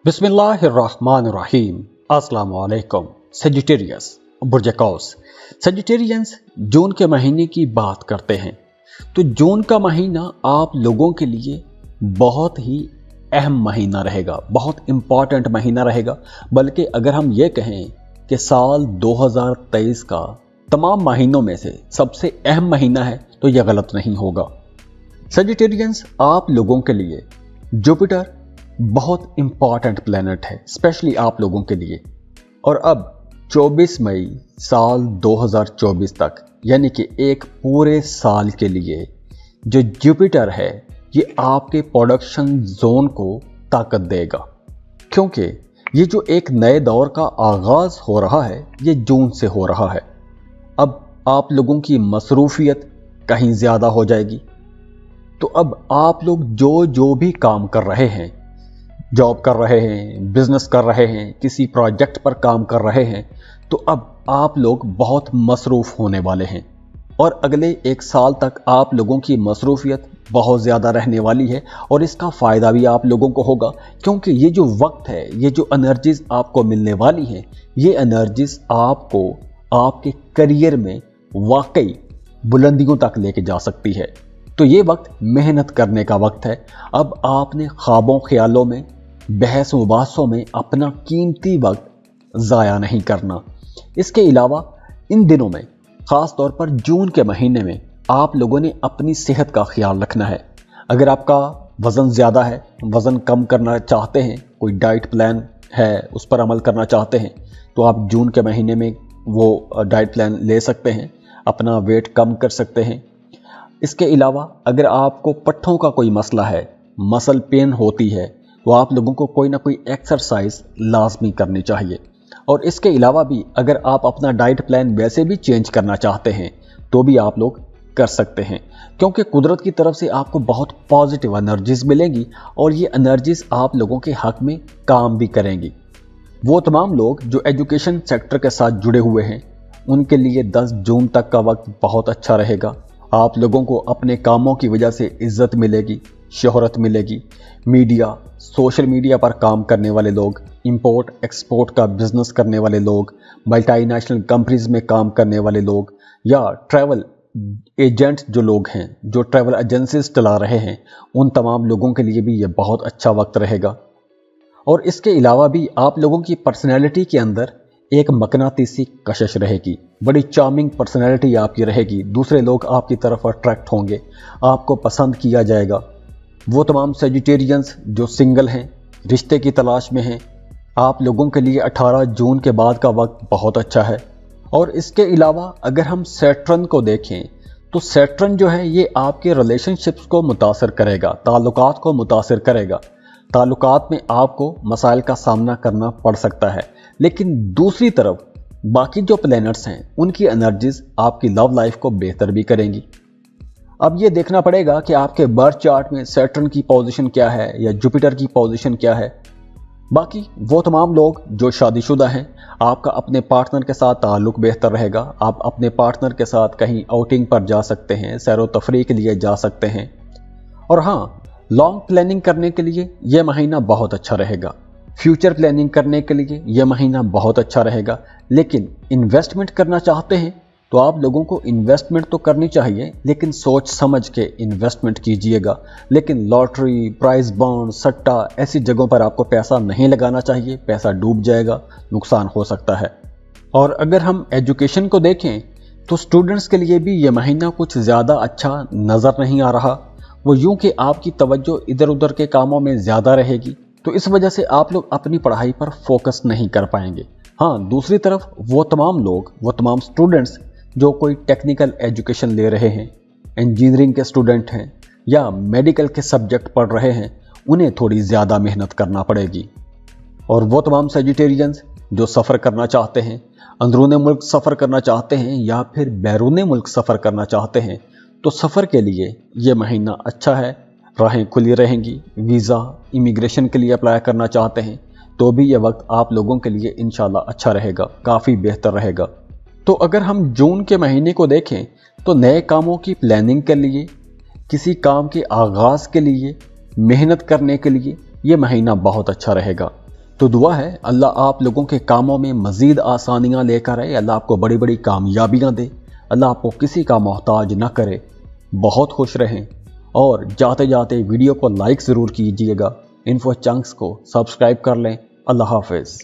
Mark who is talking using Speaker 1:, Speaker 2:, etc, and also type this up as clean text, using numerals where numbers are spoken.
Speaker 1: बिस्मिल्लाहिर्रहमानिर्रहीम। अस्सलाम वालेकुम। सेजिटेरियस बुर्ज कौस। सेजिटेरियंस जून के महीने की बात करते हैं तो जून का महीना आप लोगों के लिए बहुत ही अहम महीना रहेगा, बहुत इम्पॉर्टेंट महीना रहेगा। बल्कि अगर हम ये कहें कि साल 2023 का तमाम महीनों में से सबसे अहम महीना है तो यह गलत नहीं होगा। सेजिटेरियंस आप लोगों के लिए जुपिटर बहुत इंपॉर्टेंट प्लेनेट है, स्पेशली आप लोगों के लिए। और अब 24 मई साल 2024 तक, यानी कि एक पूरे साल के लिए जो जुपिटर है ये आपके प्रोडक्शन जोन को ताकत देगा, क्योंकि ये जो एक नए दौर का आगाज हो रहा है ये जून से हो रहा है। अब आप लोगों की मसरूफियत कहीं ज़्यादा हो जाएगी। तो अब आप लोग जो भी काम कर रहे हैं, जॉब कर रहे हैं, बिजनेस कर रहे हैं, किसी प्रोजेक्ट पर काम कर रहे हैं, तो अब आप लोग बहुत मसरूफ़ होने वाले हैं। और अगले एक साल तक आप लोगों की मसरूफियत बहुत ज़्यादा रहने वाली है और इसका फ़ायदा भी आप लोगों को होगा, क्योंकि ये जो वक्त है, ये जो एनर्जीज़ आपको मिलने वाली हैं, ये एनर्जीज़ आपको आपके करियर में वाकई बुलंदियों तक लेके जा सकती है। तो ये वक्त मेहनत करने का वक्त है। अब आपने ख्वाबों ख्यालों में, बहस मुबासों में अपना कीमती वक्त ज़ाया नहीं करना। इसके अलावा इन दिनों में, ख़ास तौर पर जून के महीने में, आप लोगों ने अपनी सेहत का ख्याल रखना है। अगर आपका वज़न ज़्यादा है, वज़न कम करना चाहते हैं, कोई डाइट प्लान है उस पर अमल करना चाहते हैं, तो आप जून के महीने में वो डाइट प्लान ले सकते हैं, अपना वेट कम कर सकते हैं। इसके अलावा अगर आपको पट्ठों का कोई मसला है, मसल पेन होती है, तो आप लोगों को कोई ना कोई एक्सरसाइज लाजमी करनी चाहिए। और इसके अलावा भी अगर आप अपना डाइट प्लान वैसे भी चेंज करना चाहते हैं तो भी आप लोग कर सकते हैं, क्योंकि कुदरत की तरफ से आपको बहुत पॉजिटिव एनर्जीज मिलेंगी और ये एनर्जीज आप लोगों के हक में काम भी करेंगी। वो तमाम लोग जो एजुकेशन सेक्टर के साथ जुड़े हुए हैं उनके लिए 10 जून तक का वक्त बहुत अच्छा रहेगा। आप लोगों को अपने कामों की वजह से इज्जत मिलेगी, शोहरत मिलेगी। मीडिया, सोशल मीडिया पर काम करने वाले लोग, इंपोर्ट एक्सपोर्ट का बिजनेस करने वाले लोग, मल्टीनेशनल कंपनीज में काम करने वाले लोग, या ट्रैवल एजेंट जो लोग हैं, जो ट्रैवल एजेंसीज चला रहे हैं, उन तमाम लोगों के लिए भी ये बहुत अच्छा वक्त रहेगा। और इसके अलावा भी आप लोगों की पर्सनैलिटी के अंदर एक मकनातीसी कशिश रहेगी, बड़ी चार्मिंग पर्सनैलिटी आपकी रहेगी। दूसरे लोग आपकी तरफ अट्रैक्ट होंगे, आपको पसंद किया जाएगा। वो तमाम सेजिटेरियंस जो सिंगल हैं, रिश्ते की तलाश में हैं, आप लोगों के लिए 18 जून के बाद का वक्त बहुत अच्छा है। और इसके अलावा अगर हम सैटर्न को देखें तो सैटर्न जो है ये आपके रिलेशनशिप्स को मुतासर करेगा, ताल्लुकात को मुतासर करेगा। ताल्लुकात में आपको मसाइल का सामना करना पड़ सकता है, लेकिन दूसरी तरफ बाकी जो प्लैनेट्स हैं उनकी एनर्जीज आपकी लव लाइफ को बेहतर भी करेंगी। अब ये देखना पड़ेगा कि आपके बर्थ चार्ट में सैटर्न की पोजीशन क्या है या जुपिटर की पोजीशन क्या है। बाकी वो तमाम लोग जो शादीशुदा हैं, आपका अपने पार्टनर के साथ ताल्लुक बेहतर रहेगा। आप अपने पार्टनर के साथ कहीं आउटिंग पर जा सकते हैं, सैरो तफरीह के लिए जा सकते हैं। और हाँ, लॉन्ग प्लानिंग करने के लिए यह महीना बहुत अच्छा रहेगा। फ्यूचर प्लानिंग करने के लिए यह महीना बहुत अच्छा रहेगा। लेकिन इन्वेस्टमेंट करना चाहते हैं तो आप लोगों को इन्वेस्टमेंट तो करनी चाहिए, लेकिन सोच समझ के इन्वेस्टमेंट कीजिएगा। लेकिन लॉटरी, प्राइस बॉन्ड, सट्टा, ऐसी जगहों पर आपको पैसा नहीं लगाना चाहिए, पैसा डूब जाएगा, नुकसान हो सकता है। और अगर हम एजुकेशन को देखें तो स्टूडेंट्स के लिए भी ये महीना कुछ ज़्यादा अच्छा नज़र नहीं आ रहा। वो यूं कि आपकी तवज्जो इधर उधर के कामों में ज़्यादा रहेगी, तो इस वजह से आप लोग अपनी पढ़ाई पर फोकस नहीं कर पाएंगे। हाँ, दूसरी तरफ वो तमाम लोग, वो तमाम स्टूडेंट्स जो कोई टेक्निकल एजुकेशन ले रहे हैं, इंजीनियरिंग के स्टूडेंट हैं या मेडिकल के सब्जेक्ट पढ़ रहे हैं, उन्हें थोड़ी ज़्यादा मेहनत करना पड़ेगी। और वो तमाम सेजिटेरियंस जो सफ़र करना चाहते हैं, अंदरूनी मुल्क सफ़र करना चाहते हैं या फिर बैरूनी मुल्क सफ़र करना चाहते हैं, तो सफ़र के लिए ये महीना अच्छा है। राहें खुली रहेंगी। वीज़ा, इमिग्रेशन के लिए अप्लाई करना चाहते हैं तो भी यह वक्त आप लोगों के लिए इंशाल्लाह अच्छा रहेगा, काफ़ी बेहतर रहेगा। तो अगर हम जून के महीने को देखें तो नए कामों की प्लानिंग के लिए, किसी काम के आगाज़ के लिए, मेहनत करने के लिए ये महीना बहुत अच्छा रहेगा। تو دعا ہے اللہ آپ لوگوں کے کاموں میں مزید آسانیاں لے کر آئے، اللہ آپ کو بڑی بڑی کامیابیاں دے، اللہ آپ کو کسی کا محتاج نہ کرے۔ بہت خوش رہیں، اور جاتے جاتے ویڈیو کو لائک ضرور کیجیے گا، انفو چنکس کو سبسکرائب کر لیں۔ اللہ حافظ۔